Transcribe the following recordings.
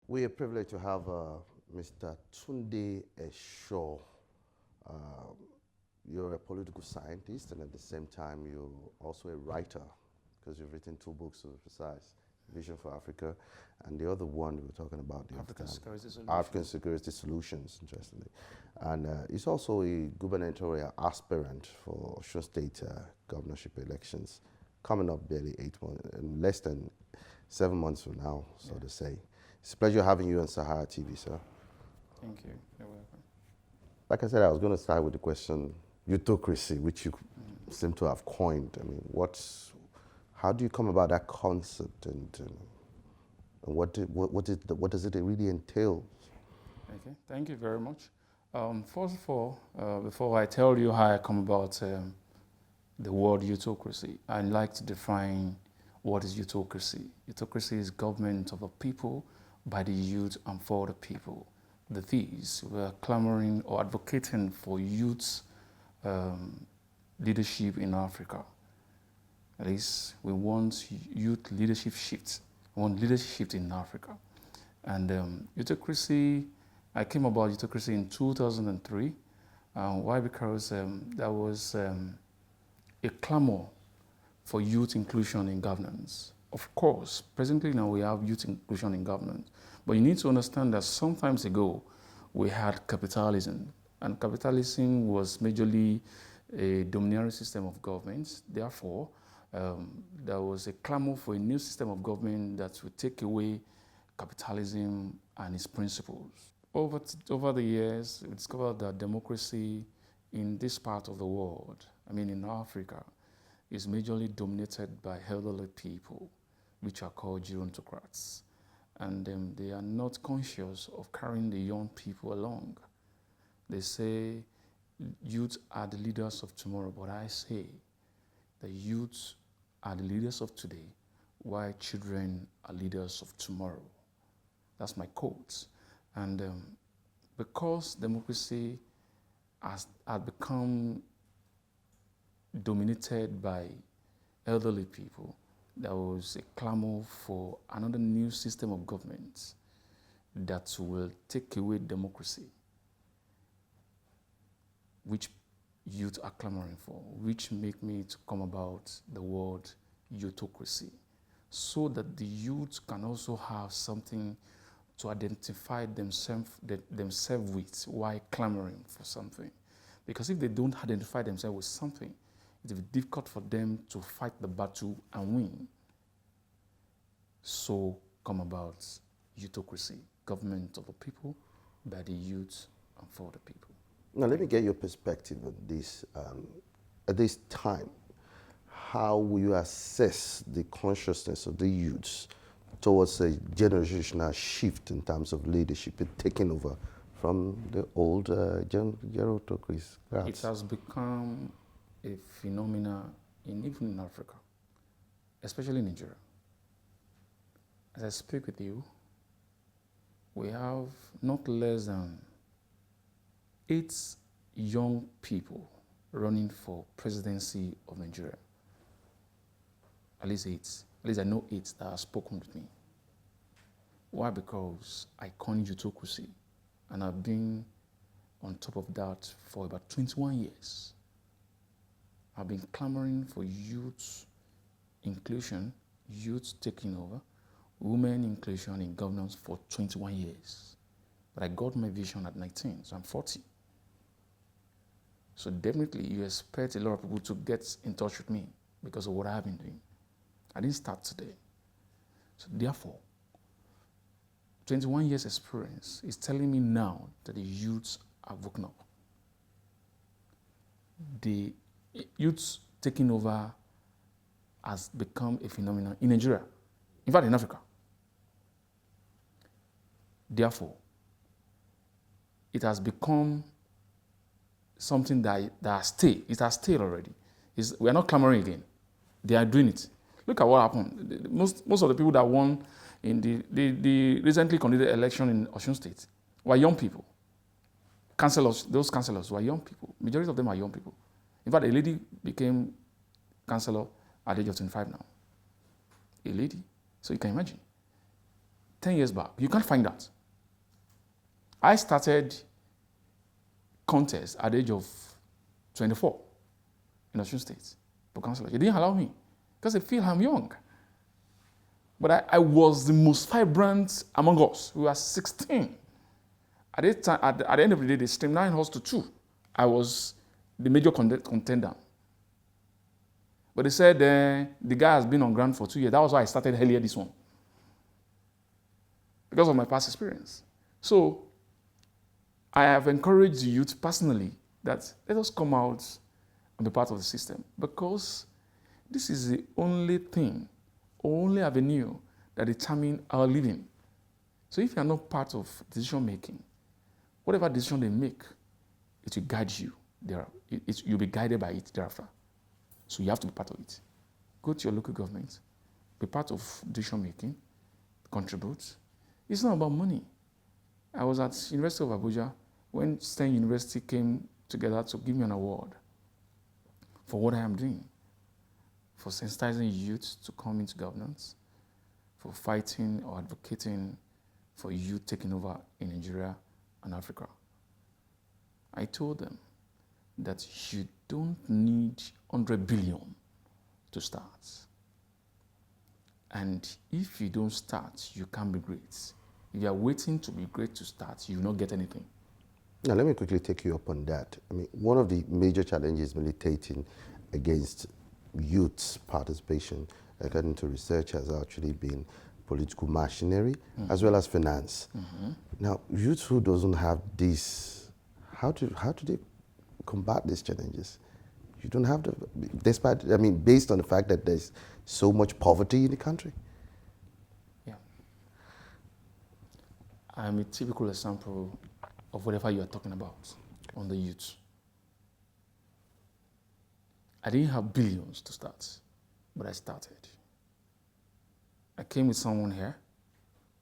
We are privileged to have Mr. Tunde Eso. You're a political scientist, and at the same time, you're also a writer, because you've written 2 books to be precise, Vision for Africa, and the other one we were talking about, the African Security Solutions. African Security Solutions, interestingly. And he's also a gubernatorial aspirant for Osun State governorship elections, coming up barely 8 months, in less than 7 months from now, so to say. It's a pleasure having you on SaharaTV, sir. Thank you. You're welcome. Like I said, I was going to start with the question, autocracy, which you seem to have coined. I mean, how do you come about that concept, and what does it really entail? Okay, thank you very much. First of all, before I tell you how I come about the word autocracy, I'd like to define what is autocracy. Autocracy is government of the people, by the youth, and for the people. These were clamoring or advocating for youth leadership in Africa. At least we want youth leadership shift. We want leadership shift in Africa. And autocracy, I came about autocracy in 2003. Why? Because there was a clamor for youth inclusion in governance. Of course, presently now we have youth inclusion in governance, but you need to understand that some time ago we had capitalism, and capitalism was majorly a domineering system of government. Therefore, there was a clamor for a new system of government that would take away capitalism and its principles. Over the years, we discovered that democracy in this part of the world, I mean in Africa, is majorly dominated by elderly people, which are called gerontocrats. And they are not conscious of carrying the young people along. They say youth are the leaders of tomorrow, but I say the youth are the leaders of today, while children are leaders of tomorrow. That's my quote. And because democracy has become dominated by elderly people, there was a clamor for another new system of government that will take away democracy, which youth are clamoring for, which make me to come about the word autocracy, so that the youth can also have something to identify themselves with while clamoring for something. Because if they don't identify themselves with something, it will be difficult for them to fight the battle and win. So come about autocracy, government of the people, by the youth, and for the people. Now, let me get your perspective on this. At this time, how will you assess the consciousness of the youths towards a generational shift in terms of leadership, taking over from the old gerontocrats? It has become a phenomenon even in Africa, especially Nigeria. As I speak with you, we have not less than 8 young people running for presidency of Nigeria. At least 8. At least I know 8 that have spoken with me. Why? Because I coined autocracy, and I've been on top of that for about 21 years. I've been clamoring for youth inclusion, youth taking over, women inclusion in governance for 21 years. But I got my vision at 19, so I'm 40. So definitely you expect a lot of people to get in touch with me because of what I've been doing. I didn't start today. So therefore, 21 years experience is telling me now that the youths have woken up. The youths taking over has become a phenomenon in Nigeria, in fact in Africa. Therefore, it has become something that has stayed. It has stayed already. We are not clamoring again. They are doing it. Look at what happened. Most of the people that won in the recently conducted election in Osun State were young people. councillors, those councillors were young people. Majority of them are young people. In fact, a lady became councillor at the age of 25 now. A lady. So you can imagine. 10 years back, you can't find that. I started contest at the age of 24 in Osun State for councillor. They didn't allow me because they feel I'm young. But I was the most vibrant among us. We were 16. At the end of the day, they streamlined us to 2. I was the major contender. But they said the guy has been on ground for 2 years. That was why I started earlier this one. Because of my past experience. So I have encouraged the youth personally that let us come out and be part of the system, because this is the only thing, only avenue that determines our living. So if you are not part of decision making, whatever decision they make, it will guide you. You'll be guided by it thereafter. So you have to be part of it. Go to your local government, be part of decision making, contribute. It's not about money. I was at University of Abuja when State University came together to give me an award for what I am doing, for sensitizing youth to come into governance, for fighting or advocating for youth taking over in Nigeria and Africa. I told them that you don't need 100 billion to start. And if you don't start, you can't be great. If you are waiting to be great to start, you will not get anything. Now, let me quickly take you up on that. I mean, one of the major challenges militating against youth's participation, according to research, has actually been political machinery, as well as finance. Now, youth who doesn't have this, how do they combat these challenges? You don't have the, despite, I mean, based on the fact that there's so much poverty in the country. Yeah. I'm a typical example of whatever you are talking about on the youth. I didn't have billions to start, but I started. I came with someone here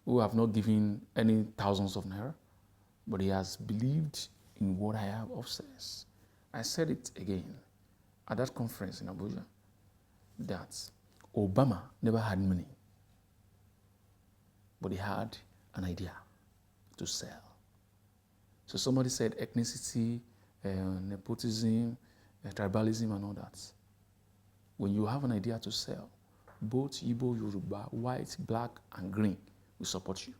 who have not given any thousands of naira, but he has believed in what I have upstairs. I said it again at that conference in Abuja, that Obama never had money, but he had an idea to sell. So somebody said ethnicity, nepotism, tribalism and all that. When you have an idea to sell, both Igbo, Yoruba, white, black, and green will support you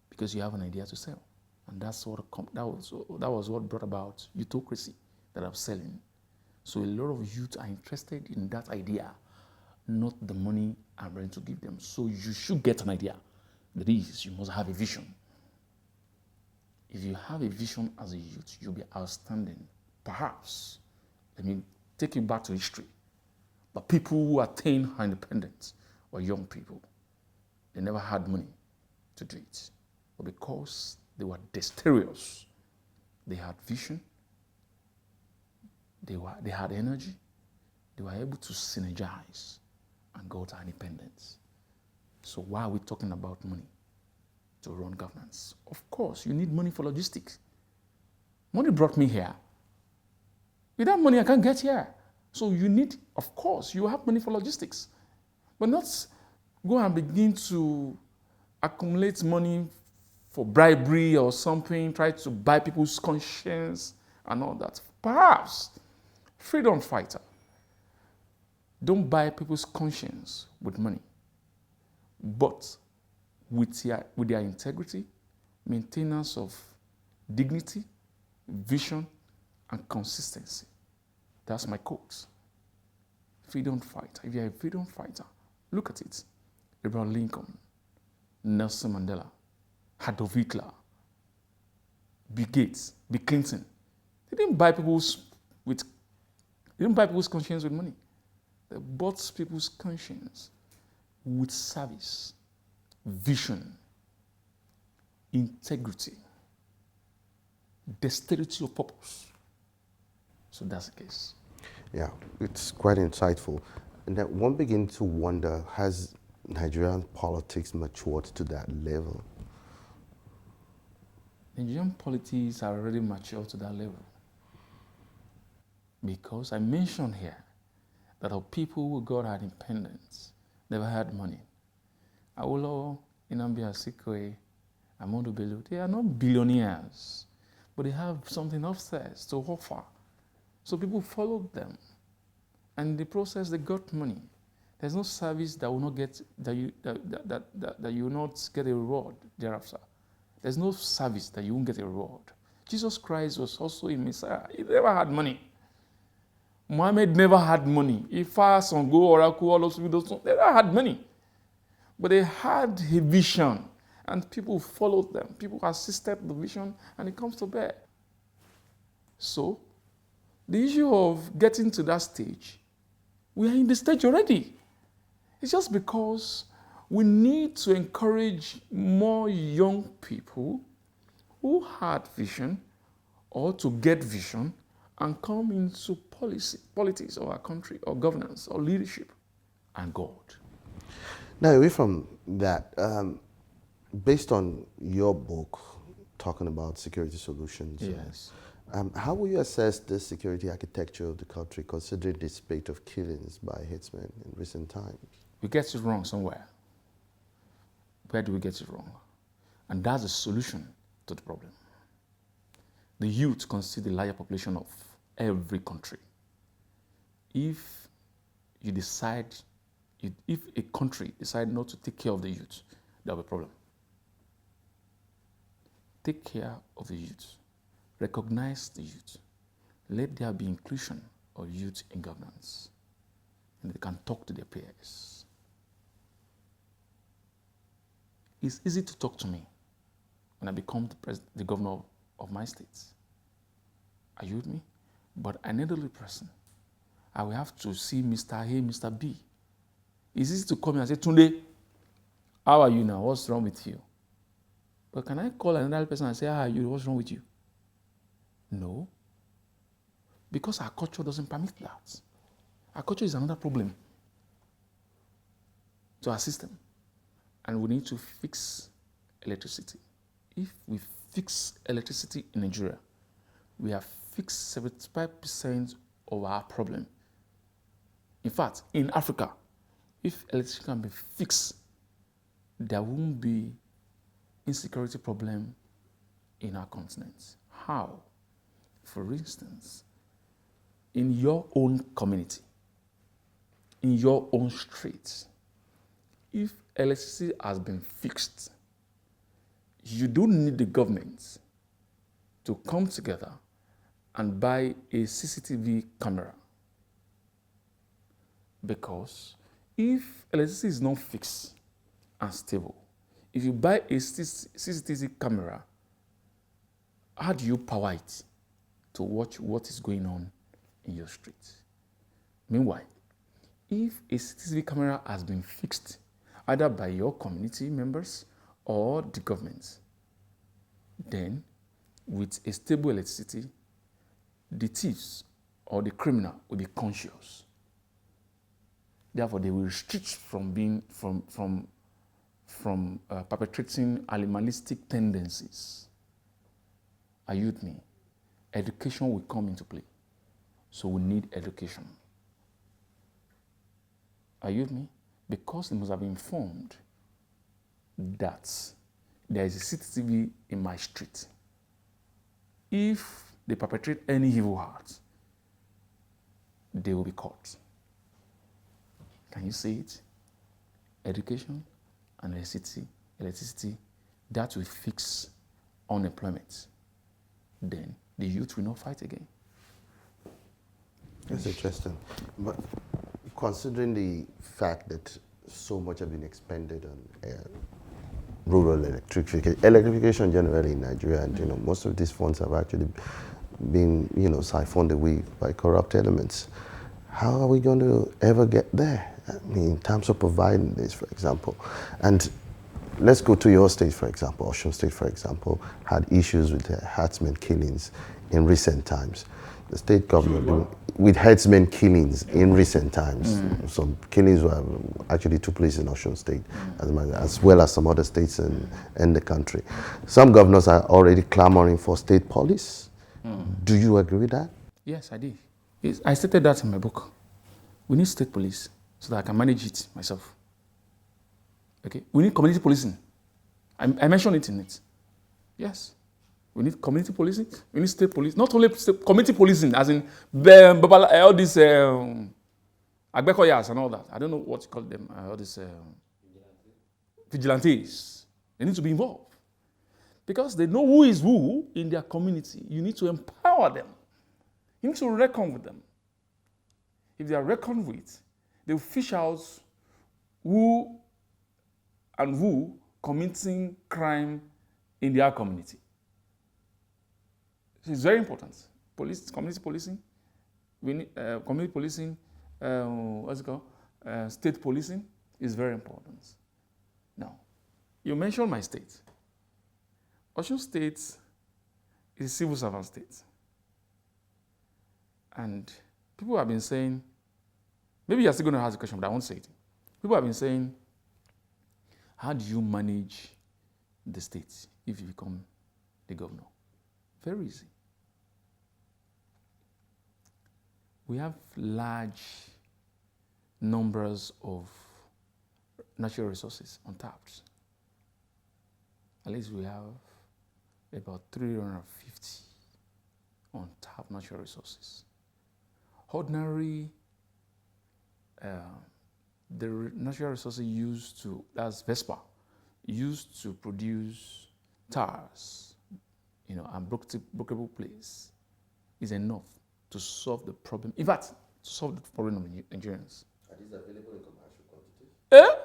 because you have an idea to sell. And that was what brought about autocracy that I'm selling. So a lot of youth are interested in that idea, not the money I'm ready to give them. So you should get an idea. That is, you must have a vision. If you have a vision as a youth, you'll be outstanding. Perhaps, let me take you back to history. But people who attained independence were young people. They never had money to do it. But because they were dexterous, they had vision, they had energy, they were able to synergize and go to independence. So why are we talking about money to run governance? Of course, you need money for logistics. Money brought me here. Without money, I can't get here. So you need, of course, you have money for logistics. But not go and begin to accumulate money for bribery or something, try to buy people's conscience and all that. Perhaps, freedom fighter, don't buy people's conscience with money, but with their integrity, maintenance of dignity, vision, and consistency. That's my quote. Freedom fighter. If you're a freedom fighter, look at it. Abraham Lincoln, Nelson Mandela, Adolf Hitler, Bill Gates, Bill Clinton. They didn't buy people's conscience with money. They bought people's conscience with service, vision, integrity, dexterity of purpose. So that's the case. Yeah, it's quite insightful. And then one begins to wonder, has Nigerian politics matured to that level? Nigerian politics are already mature to that level. Because I mentioned here that our people who got our independence never had money. Awolowo, Nnamdi Azikiwe, Ahmadu Bello, they are not billionaires, but they have something upstairs to offer. So people followed them. And in the process, they got money. There's no service that will not get that you will not get a reward thereafter. There's no service that you won't get a reward. Jesus Christ was also a Messiah. He never had money. Muhammad never had money. Ifa, Sango, Oracle, all those people, they never had money. But they had a vision, and people followed them. People assisted the vision, and it comes to bear. So, the issue of getting to that stage, we are in the stage already. It's just because we need to encourage more young people who had vision or to get vision and come into politics of our country or governance or leadership and God. Now, away from that, based on your book talking about security solutions, Yes. How will you assess the security architecture of the country considering the spate of killings by hitmen in recent times? We get it wrong somewhere. Where do we get it wrong? And that's the solution to the problem. The youth constitute the larger population of every country. If you decide, if a country decides not to take care of the youth, there will be a problem. Take care of the youth. Recognize the youth. Let there be inclusion of youth in governance. And they can talk to their peers. It's easy to talk to me when I become the governor of my state. Are you with me? But an elderly person, I will have to see Mr. A, Mr. B. It's easy to come and say, Tunde, how are you now? What's wrong with you? But can I call another person and say, how are you? What's wrong with you? No. Because our culture doesn't permit that. Our culture is another problem to our system. And we need to fix electricity. If we fix electricity in Nigeria, we have fixed 75% of our problem. In fact, in Africa, if electricity can be fixed, there won't be insecurity problem in our continent. How? For instance, in your own community, in your own street, if electricity has been fixed, you don't need the government to come together and buy a CCTV camera. Because if electricity is not fixed and stable, if you buy a CCTV camera, how do you power it to watch what is going on in your street? Meanwhile, if a CCTV camera has been fixed either by your community members or the government, then with a stable electricity, the thieves or the criminal will be conscious. Therefore, they will restrict from perpetrating animalistic tendencies. Are you with me? Education will come into play. So we need education. Are you with me? Because they must have been informed that there is a CCTV in my street. If they perpetrate any evil act, they will be caught. Can you see it? Education and electricity, that will fix unemployment. Then the youth will not fight again. That's interesting. But considering the fact that so much have been expended on rural electrification generally in Nigeria, and most of these funds have actually been siphoned away by corrupt elements. How are we going to ever get there? I mean, in terms of providing this, for example, and let's go to your state, for example. Osun State, for example, had issues with herdsmen killings in recent times. the state governor, with herdsmen killings in recent times. Some killings were actually took place in Osun State, as well as some other states in the country. Some governors are already clamoring for state police. Do you agree with that? Yes, I did. I stated that in my book. We need state police so that I can manage it myself. Okay? We need community policing. I mentioned it in it. Yes. We need community policing. We need state police. Not only community policing, as in all these agbekoyas and all that. I don't know what you call them. All these vigilantes. They need to be involved. Because they know who is who in their community. You need to empower them. You need to reckon with them. If they are reckoned with, they will fish out who committing crime in their community. It's very important. Community policing, we need community policing, what's it called? State policing is very important. Now, you mentioned my state. Osun State is a civil servant state. And people have been saying, maybe you're still going to ask a question, but I won't say it. People have been saying, how do you manage the state if you become the governor? Very easy. We have large numbers of natural resources untapped. At least we have about 350 untapped natural resources. Ordinary, the natural resources used to, that's Vespa, used to produce tires, and breakable plates is enough to solve the problem. In fact, to solve the problem of Nigerians. Are these available in commercial quantities?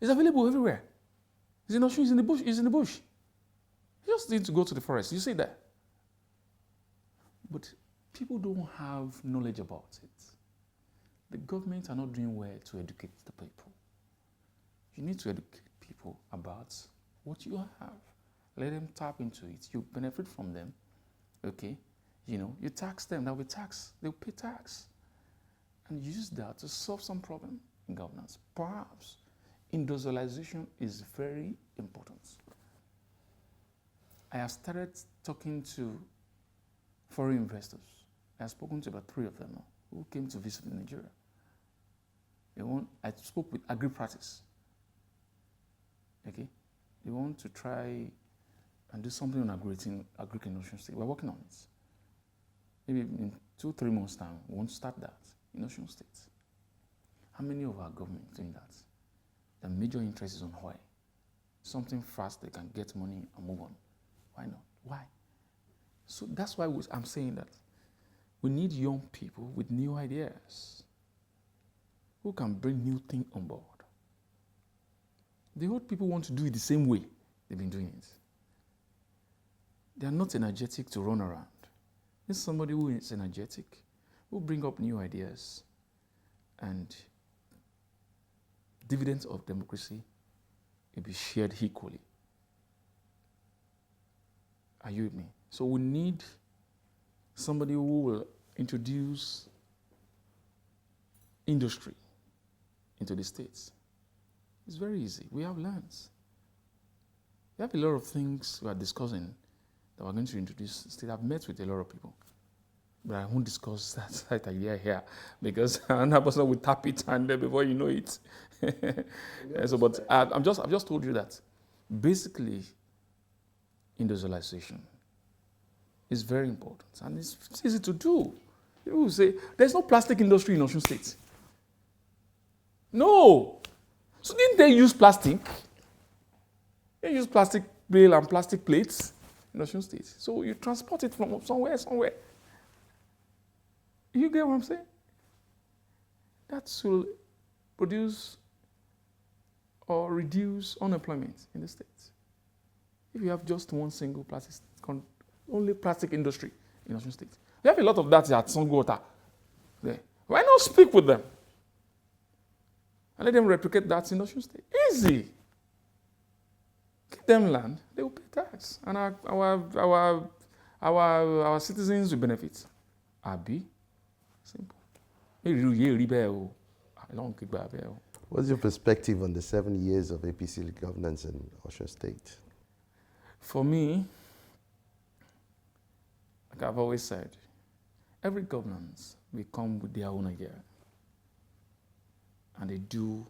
It's available everywhere. It's in Osun, it's in the bush, it's in the bush. You just need to go to the forest, you see that. But people don't have knowledge about it. The government are not doing well to educate the people. You need to educate people about what you have. Let them tap into it. You benefit from them. Okay? You tax them, they'll be taxed. They'll pay tax. And use that to solve some problem in governance. Perhaps industrialization is very important. I have started talking to foreign investors. I have spoken to about 3 of them now who came to visit Nigeria. I spoke with agri-practice. Okay? They want to try and do something on agri in Osun State. We're working on it. Maybe in 2-3 months' time, we want to start that in Osun State. How many of our government doing that? The major interest is on oil. Something fast, they can get money and move on. Why not? Why? So that's why I'm saying that we need young people with new ideas who can bring new things on board. The old people want to do it the same way they've been doing it. They are not energetic to run around. This is somebody who is energetic, who bring up new ideas, and dividends of democracy will be shared equally. Are you with me? So we need somebody who will introduce industry into the states. It's very easy. We have lands. We have a lot of things we are discussing that we're going to introduce. Still, I've met with a lot of people, but I won't discuss that idea here because another person will tap it and before you know it. But I've just told you that basically industrialization is very important and it's easy to do. People will say there's no plastic industry in Osun State. No. So didn't they use plastic? They use plastic bale and plastic plates in Osun State. So you transport it from somewhere. You get what I'm saying? That will produce or reduce unemployment in the States. If you have just one single only plastic industry in Osun State. You have a lot of that at Songwater there. Why not speak with them? And let them replicate that in Osun State. Easy. Give them land, they will pay tax. And our citizens will benefit. Àbí? Simple. I don't keep that. What's your perspective on the 7 years of APC governance in Osun State? For me, like I've always said, every governance will come with their own idea. And they do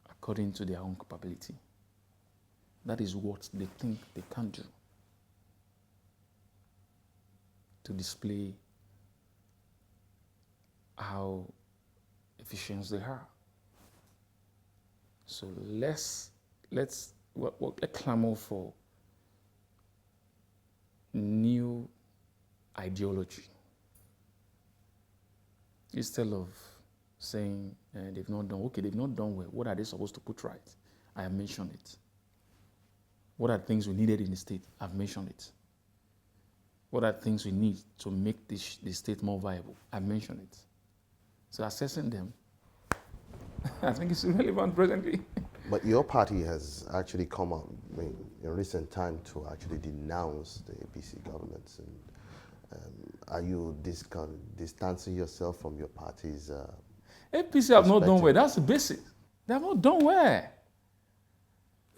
according to their own capability. That is what they think they can do to display how efficient they are. So let's clamor for new ideology instead of saying they've not done. Okay, they've not done well. What are they supposed to put right? I have mentioned it. What are things we needed in the state? I've mentioned it. What are things we need to make the state more viable? I've mentioned it. So assessing them, I think it's irrelevant presently. But your party has actually come out in recent time to actually denounce the APC governments. And are you distancing yourself from your party's APC have not done well. That's the basic. They have not done well.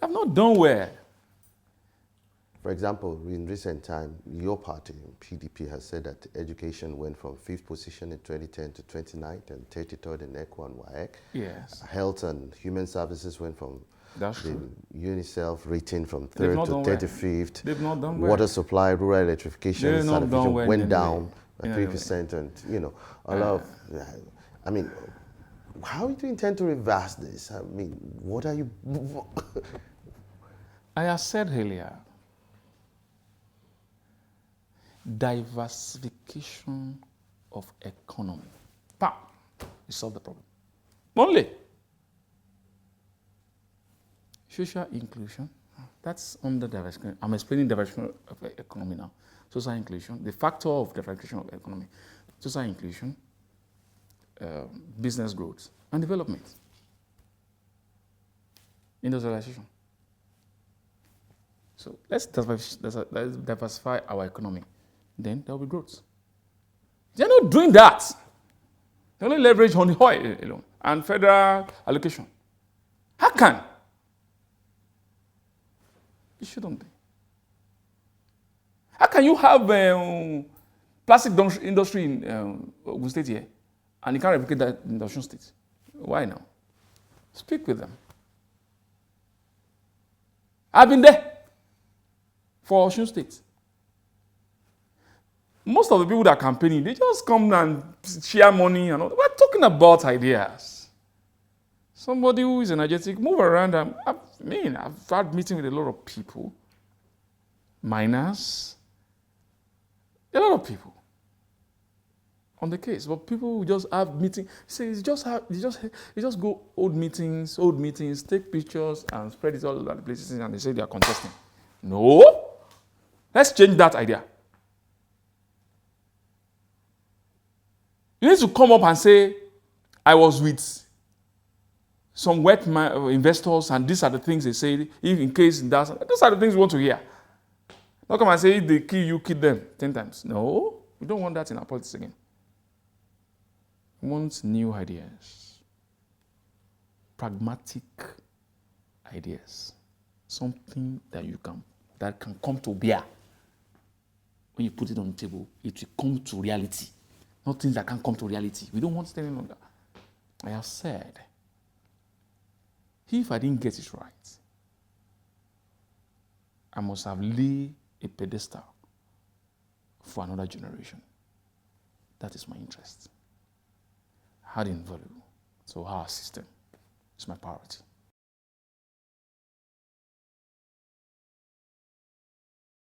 They have not done well. For example, in recent time, your party, PDP, has said that education went from 5th position in 2010 to 29th and 33rd in ECWA and WAEC. Yes. Health and Human Services went from That's true. UNICEF rating from 3rd to 35th. They've not done well. Water supply, rural electrification certification went down by anyway. 3%, and a lot of. I mean, how do you intend to reverse this? I mean, what are you? I have said earlier, diversification of economy. Bam! You solve the problem. Only. Social inclusion, that's under diversification. I'm explaining diversification of economy now. Social inclusion, the factor of diversification of economy. Social inclusion, business growth, and development. Industrialization. So let's diversify our economy. Then there will be growth. They're not doing that. They only leverage on the oil alone and federal allocation. How can? It shouldn't be. How can you have plastic industry in Osun State here and you can't replicate that in the Osun State? Why now? Speak with them. I've been there for Osun State. Most of the people that are campaigning, they just come and share money and all. We're talking about ideas. Somebody who is energetic, move around. I've had meetings with a lot of people, miners, a lot of people on the case. But people who just have meetings, say you just go old meetings, take pictures and spread it all over the places, and they say they are contesting. No, let's change that idea. You need to come up and say, I was with some wet investors, and these are the things they say, if in case those are the things we want to hear. Not come and say, if they kill you, kill them 10 times. No, we don't want that in our politics again. We want new ideas, pragmatic ideas, something that can come to bear. When you put it on the table, it will come to reality. Not things that can't come to reality. We don't want it any longer. I have said, if I didn't get it right, I must have laid a pedestal for another generation. That is my interest. Adding value to our system is my priority.